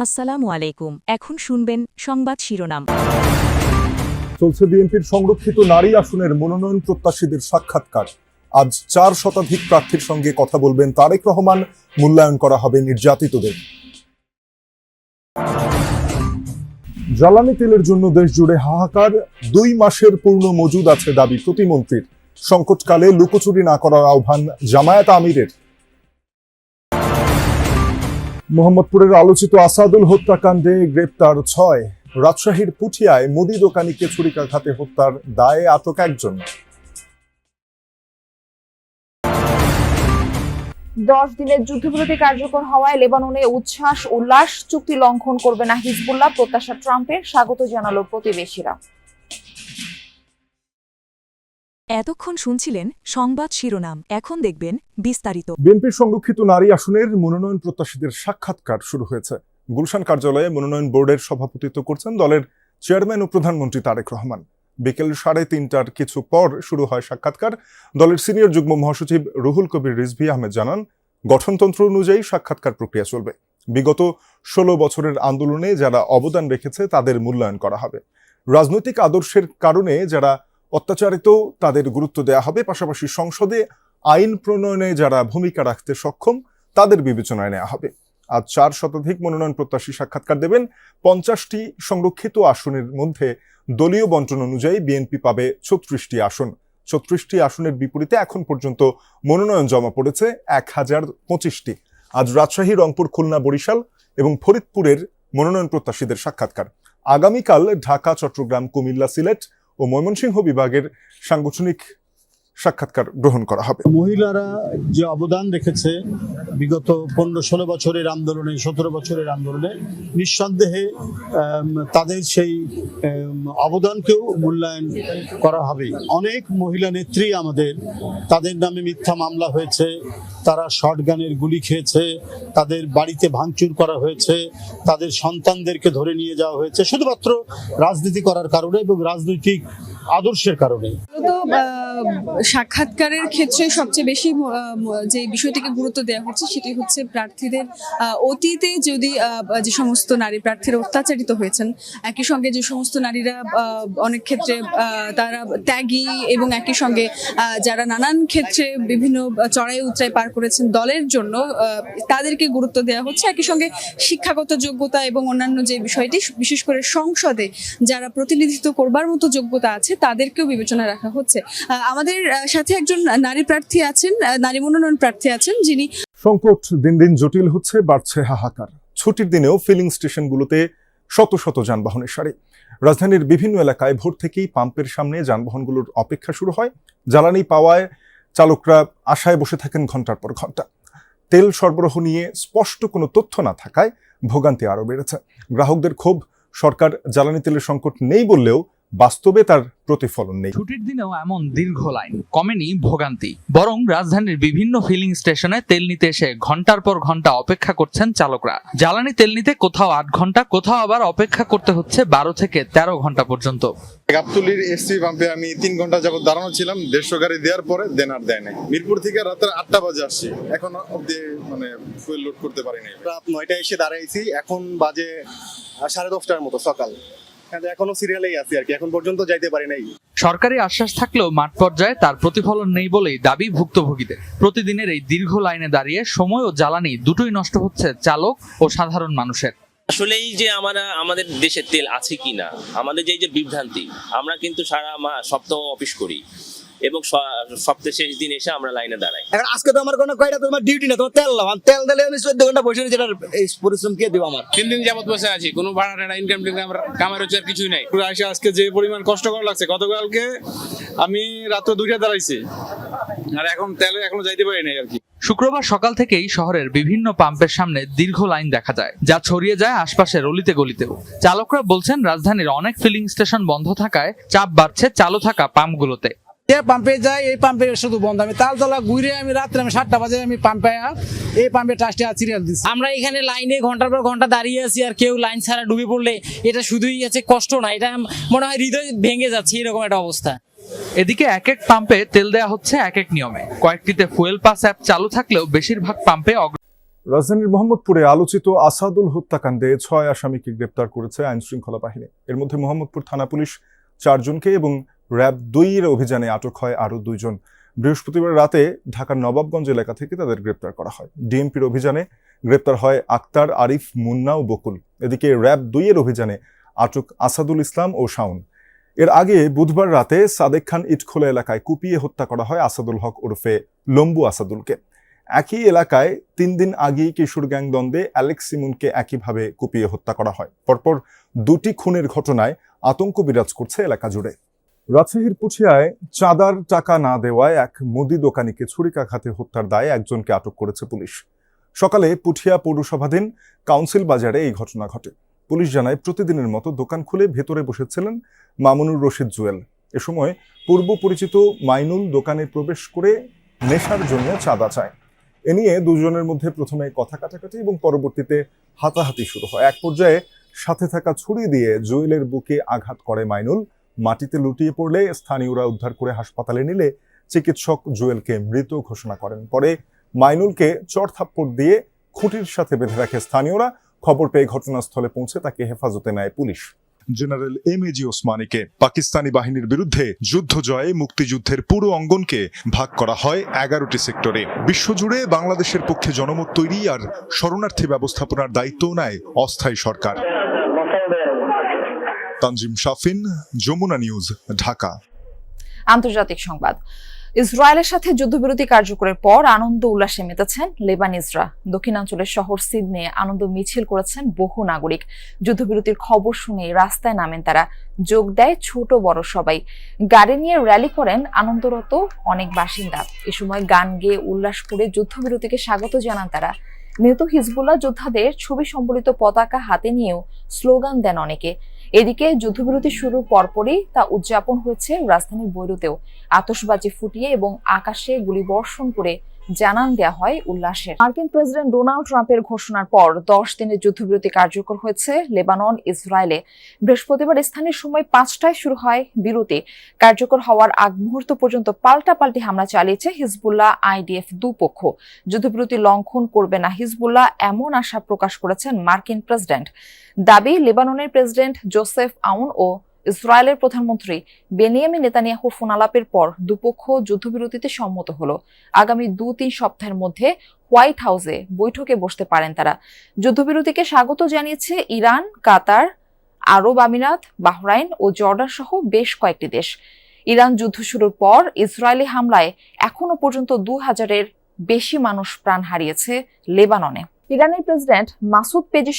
আসসালামু আলাইকুম। এখন শুনবেন সংবাদ শিরোনাম। চলছে বিএনপির সংরক্ষিত নারী আসনের মনোনয়ন প্রত্যাশীদের সাক্ষাৎকার। আজ 4 শতাধিক প্রার্থীর সঙ্গে কথা বলবেন তারেক রহমান। মূল্যায়ন করা হবে নির্যাতিতদের। জ্বালানি তেলের জন্য দেশ জুড়ে হাহাকার। 2 মাসের পূর্ণ মজুদ আছে দাবি প্রতিমন্ত্রীর। সংকটকালে লুকোচুরি না করার আহ্বান জামায়াত আমিরের। মোহাম্মদপুরের আলোচিত আসাদুল হত্যাকাণ্ডে গ্রেপ্তার 6। রাজশাহীর পুঠিয়ায় মুদি দোকানিকে ছুরিকাঘাতে হত্যার দায়ে আটক 1 জন। 10 দিনের যুদ্ধবিরতি কার্যকর হওয়ায় লেবাননে উচ্ছ্বাস উল্লাস। চুক্তি লঙ্ঘন করবে না হিজবুল্লাহ, প্রত্যাশা ট্রাম্পের, স্বাগত জানালো প্রতিবেশীরা। এতক্ষণ শুনছিলেন সংবাদ শিরোনাম, এখন দেখবেন বিস্তারিত। বিএনপির সংরক্ষিত নারী আসনের মনোনয়ন প্রত্যাশীদের সাক্ষাৎকার শুরু হয়েছে। গুলশান কার্যালয়ে মনোনয়ন বোর্ডের সভাপতিত্ব করছেন দলের চেয়ারম্যান ও প্রধানমন্ত্রী তারেক রহমান। বিকেল 3:30টার কিছু পর শুরু হয় সাক্ষাৎকার। দলের সিনিয়র যুগ্ম মহাসচিব রুহুল কবির রিজভী আহমেদ জানান, গঠনতন্ত্র অনুযায়ী সাক্ষাৎকার প্রক্রিয়া চলবে। বিগত 16 বছরের আন্দোলনে যারা অবদান রেখেছে তাদের মূল্যায়ন করা হবে। রাজনৈতিক আদর্শের কারণে যারা অত্যাচারিত তাদের গুরুত্ব দেওয়া হবে। পাশাপাশি সংসদে আইন প্রণয়নে যারা ভূমিকা রাখতে সক্ষম তাদের বিবেচনায় নেওয়া হবে। আজ 4 শতাধিক মনোনয়ন প্রত্যাশী সাক্ষাৎকার দেবেন। 50টি সংরক্ষিত আসনের মধ্যে দলীয় বন্টন অনুযায়ী বিএনপি পাবে 36টি আসন। 36টি আসনের বিপরীতে এখন পর্যন্ত মনোনয়ন জমা পড়েছে 1025টি। আজ রাজশাহী, রংপুর, খুলনা, বরিশাল এবং ফরিদপুরের মনোনয়ন প্রত্যাশীদের সাক্ষাৎকার। আগামীকাল ঢাকা, চট্টগ্রাম, কুমিল্লা, সিলেট ও ময়মনসিংহ বিভাগের সাংগঠনিক সাক্ষাৎকার গ্রহণ করা হবে। মহিলারা যে অবদান রেখেছে বিগত 15-16 বছরের আন্দোলনে, 17 বছরের আন্দোলনে, নিঃসন্দেহে তাদের সেই অবদানকেও মূল্যায়ন করা হবে। অনেক মহিলা নেত্রী আমাদের, তাদের নামে মিথ্যা মামলা হয়েছে, তারা শর্টগানের গুলি খেয়েছে, তাদের বাড়িতে ভাঙচুর করা হয়েছে, তাদের সন্তানদেরকে ধরে নিয়ে যাওয়া হয়েছে শুধুমাত্র রাজনীতি করার কারণে এবং রাজনৈতিক আদর্শের কারণে। সাক্ষাৎকারের ক্ষেত্রে সবচেয়ে বেশি যে বিষয়টিকে গুরুত্ব দেওয়া হচ্ছে সেটি হচ্ছে প্রার্থীদের অতীতে যদি যে সমস্ত নারী প্রার্থীরা অত্যাচারিত হয়েছেন, একই সঙ্গে যে সমস্ত নারীরা অনেক ক্ষেত্রে তারা ত্যাগী এবং একই সঙ্গে যারা নানান ক্ষেত্রে বিভিন্ন চড়াই উতরাই পার করেছেন দলের জন্য, তাদেরকে গুরুত্ব দেওয়া হচ্ছে। একই সঙ্গে শিক্ষাগত যোগ্যতা এবং অন্যান্য যে বিষয়টি, বিশেষ করে সংসদে যারা প্রতিনিধিত্ব করবার মতো যোগ্যতা আছে তাদেরকেও বিবেচনায় রাখা হচ্ছে। আমাদের সাথে একজন নারী প্রার্থী আছেন, নারী মনোনয়ন প্রার্থী আছেন, যিনি। সংকট দিন দিন জটিল হচ্ছে, বাড়ছে হাহাকার। ছুটির দিনেও ফিলিং স্টেশনগুলোতে শত শত যানবাহনের সারি। রাজধানীর বিভিন্ন এলাকায় ভোর থেকেই পাম্পের সামনে যানবাহনগুলোর অপেক্ষা শুরু হয়। জ্বালানি পাওয়ায় চালকরা আশায় বসে থাকেন ঘন্টার পর ঘন্টা। তেল সরবরাহ নিয়ে স্পষ্ট কোনো তথ্য না থাকায় ভোগান্তি আরও বেড়েছে। গ্রাহকদের ক্ষোভ, সরকার জ্বালানি তেলের সংকট নেই বললেও বাস্তবে তার প্রতিফলন নেই। ছুটির দিনেও এমন দীর্ঘ লাইন, কমেনি ভোগান্তি। বরং রাজধানীর বিভিন্ন ফিলিং স্টেশনে তেল নিতে এসে ঘন্টার পর ঘন্টা অপেক্ষা করছেন চালকরা। জ্বালানি তেল নিতে কোথাও 8 ঘন্টা, কোথাও আবার অপেক্ষা করতে হচ্ছে 12 থেকে 13 ঘন্টা পর্যন্ত। গাবতলীর এসসি পাম্পে আমি 3 ঘন্টা যাবত দাঁড়ানো ছিলাম। 150 গাড়ি দেওয়ার পরে দেন আর দেয় নাই। মিরপুর থেকে রাতের 8টা বাজে আসছি, এখন অব্দি ফুয়েল লোড করতে পারিনি। রাত 9টায় এসে দাঁড়াইছি, এখন বাজে 10:30টার মতো সকাল। এখনো সিরিয়ালেই আছি আর কি, এখন পর্যন্ত যাইতে পারি নাই। সরকারি আশ্বাস থাকলেও মাঠ পর্যায়ে তার প্রতিফলন নেই বলেই দাবি ভুক্তভোগীদের। প্রতিদিনের এই দীর্ঘ লাইনে দাঁড়িয়ে সময় ও জ্বালানি দুটোই নষ্ট হচ্ছে চালক ও সাধারণ মানুষের। আসলে এই যে আমাদের দেশে তেল আছে কিনা, আমাদের যে বিভ্রান্তি, আমরা কিন্তু সারা সপ্তাহ অফিস করি এবং সপ্তাহের শেষ দিন এসে আমরা লাইনে দাঁড়াই। এখন আজকে তো আমার কোনো কয়টা তোমার ডিউটি না, তোমার তেল লাগান, তেল দিলে আমি 14 ঘন্টা বসে রয়েছি, এটার এই পরিশ্রম কে দিব? আমার 3 দিন যাবত বসে আছি, কোনো ভাড়া না, ইনকাম কামার হচ্ছে আর কিছুই নাই। পুরো আসে আজকে যে পরিমাণ কষ্ট করা লাগছে, গতকালকে আমি রাত্র 2টা দাঁড়াইছি আর এখন তেলে এখনো যাইতে পারি নাই আর কি। শুক্রবার সকাল থেকেই শহরের বিভিন্ন পাম্পের সামনে দীর্ঘ লাইন দেখা যায়, যা ছড়িয়ে যায় আশপাশের অলিতে গলিতেও। চালকরা বলছেন রাজধানীর অনেক ফিলিং স্টেশন বন্ধ থাকায় চাপ বাড়ছে চালু থাকা পাম্পগুলোতে। যে পাম্পে যাই এই পাম্পে শুধু বন্ধ। আমি তালতলা ঘুরে আমি রাত্রে 7টা বাজে আমি পাম্পে এই পাম্পে টাস্টে সিরিয়াল দিচ্ছি। আমরা এখানে লাইনে ঘন্টার পর ঘন্টা দাঁড়িয়ে আছি, আর কেউ লাইন ছাড়া ডুবে পড়লে এটা শুধুই আছে কষ্ট না, এটা মনে হয় হৃদয় ভেঙে যাচ্ছে, এরকম একটা অবস্থা। এদিকে এক এক পাম্পে তেল দেওয়া হচ্ছে এক এক নিয়মে। কয়েকটিতে ফুয়েল পাস অ্যাপ চালু থাকলেও বেশিরভাগ পাম্পে রাজধানীর মোহাম্মদপুরে আলোচিত আসাদুল হত্যাকাণ্ডে 6 আসামিকে গ্রেপ্তার করেছে আইনশৃঙ্খলা বাহিনী। এর মধ্যে মোহাম্মদপুর থানা পুলিশ 4 জনকে এবং র্যাব 2 এর অভিযানে আটক হয় আরও 2 জন। বৃহস্পতিবার রাতে ঢাকার নবাবগঞ্জ এলাকা থেকে তাদের গ্রেপ্তার করা হয়। ডিএমপির অভিযানে গ্রেপ্তার হয় আক্তার, আরিফ, মুন্না ও বকুল। এদিকে র্যাব 2 এর অভিযানে আটক আসাদুল ইসলাম ও শাওন। এর আগে বুধবার রাতে সাদেক খান ইটখোলা এলাকায় কুপিয়ে হত্যা করা হয় আসাদুল হক ওরফে লম্বু আসাদুলকে। একই এলাকায় 3 দিন আগেই কিশোর গ্যাং দ্বন্দ্বে অ্যালেক্স সিমুনকে একইভাবে কুপিয়ে হত্যা করা হয়। পরপর 2টি খুনের ঘটনায় আতঙ্ক বিরাজ করছে এলাকা জুড়ে। রাজশাহীর পুঠিয়ায় চাঁদার টাকা না দেওয়ায় এক মুদি দোকানিকে ছুরিকাঘাতে হত্যার দায়ে একজনকে আটক করেছে পুলিশ। সকালে পুঠিয়া পৌরসভাধীন কাউন্সিল বাজারে এই ঘটনা ঘটে। পুলিশ জানায়, প্রতিদিনের মতো দোকান খুলে ভেতরে বসেছিলেন মামুনুর রশিদ জুয়েল। এ সময় পূর্ব পরিচিত মাইনুল দোকানে প্রবেশ করে নেশার জন্য চাঁদা চায়। এ নিয়ে দুজনের মধ্যে প্রথমে কথা কাটাকাটি এবং পরবর্তীতে হাতাহাতি শুরু হয়। এক পর্যায়ে সাথে থাকা ছুরি দিয়ে জুয়েলের বুকে আঘাত করে মাইনুল। মাটিতে লুটিয়ে পড়লে স্থানীয়রা উদ্ধার করে হাসপাতালে নিলে চিকিৎসক জুয়েলকে মৃত ঘোষণা করেন। পরে মাইনুলকে চড়থাপ্পড় দিয়ে খুঁটির সাথে বেঁধে রাখে স্থানীয়রা। খবর পেয়ে ঘটনাস্থলে পৌঁছে তাকে হেফাজতে নেয় পুলিশ। জেনারেল এমএজি ওসমানীকে পাকিস্তানি বাহিনীর বিরুদ্ধে যুদ্ধ জয়ে মুক্তিযুদ্ধের পুরো অঙ্গনকে ভাগ করা হয় 11টি সেক্টরে। বিশ্বজুড়ে বাংলাদেশের পক্ষে জনমত তৈরি আর শরণার্থী ব্যবস্থাপনার দায়িত্ব নেয় অস্থায়ী সরকার। তানজিম শাফিন, যমুনা নিউজ, ঢাকা। আন্তর্জাতিক সংবাদ। ইসরায়েলের সাথে যুদ্ধবিরতি কার্যকরের পর আনন্দ উল্লাসে মেতেছেন লেবানিজরা। দক্ষিণাঞ্চলের শহর সিডনে আনন্দ মিছিল করেছেন বহু নাগরিক। যুদ্ধবিরতির খবর শুনে রাস্তায় নামেন তারা। যোগ দেয় ছোট বড় সবাই। গাড়ি নিয়ে র্যালি করেন আনন্দরত অনেক বাসিন্দা। এ সময় গান গেয়ে উল্লাস করে যুদ্ধবিরতিকে স্বাগত জানান তারা। নিহত হিজবুল্লাহ যোদ্ধাদের ছবি সম্বলিত পতাকা হাতে নিয়েও স্লোগান দেন অনেকে। এদিকে যুদ্ধবিরতি শুরুর পরপরই তা উদযাপন হয়েছে রাজধানীর বৈরুতেও। আতশবাজি ফুটিয়ে এবং আকাশে গুলিবর্ষণ করে জানান দেওয়া হয় উল্লাসের। মার্কিন প্রেসিডেন্ট ডোনাল্ড ট্রাম্পের ঘোষণার পর 10 দিনের যুদ্ধবিরতি কার্যকর হয়েছে লেবানন, ইসরায়েলে। বৃহস্পতিবার স্থানীয় সময় 5টায় শুরু হয় বিরতি। কার্যকর হওয়ার আগ মুহূর্ত পর্যন্ত পাল্টাপাল্টি হামলা চালিয়েছে হিজবুল্লাহ, আইডিএফ দুপক্ষ। যুদ্ধবিরতি লঙ্ঘন করবে না হিজবুল্লাহ, এমন আশা প্রকাশ করেছেন মার্কিন প্রেসিডেন্ট। দাবি, লেবাননের প্রেসিডেন্ট জোসেফ আউন ও ইসরায়েলের প্রধানমন্ত্রী বেনিয়ামিন নেতানিয়াহুর ফোন আলাপের পর দুপক্ষ যুদ্ধবিরতিতে সম্মত হলো। আগামী 2-3 সপ্তাহের মধ্যে হোয়াইট হাউসে বৈঠকে বসতে পারেন তারা। যুদ্ধবিরতিকে স্বাগত জানিয়েছে ইরান, কাতার, আরব আমিরাত, বাহরাইন ও জর্ডান সহ বেশ কয়েকটি দেশ। ইরান যুদ্ধ শুরুর পর ইসরায়েলি হামলায় এখনো পর্যন্ত 2000-এর বেশি মানুষ প্রাণ হারিয়েছে লেবাননে। ইরানের প্রেসিডেন্ট মাসুদ